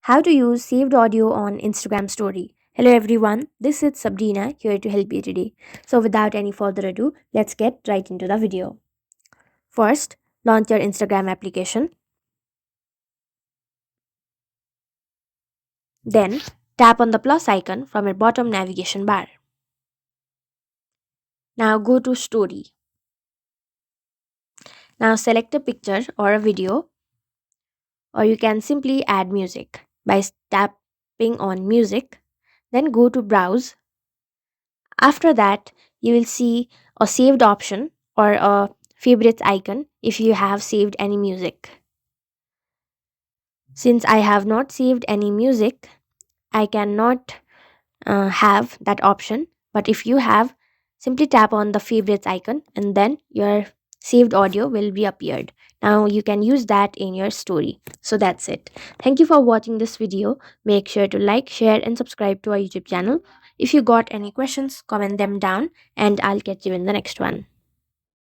How to use saved audio on Instagram story. Hello everyone, this is Sabrina here to help you today. So without any further ado, let's get right into the video. First, launch your Instagram application. Then, tap on the plus icon from your bottom navigation bar. Now go to story. Now select a picture or a video, or you can simply add music by tapping on music. Then go to browse. After that, you will see a saved option or a favorites icon if you have saved any music. Since I have not saved any music, I cannot have that option. But if you have, simply tap on the favorites icon and then your saved audio will be appeared. Now you can use that in your story. So that's it. Thank you for watching this video. Make sure to like, share and subscribe to our YouTube channel. If you got any questions, comment them down and I'll catch you in the next one.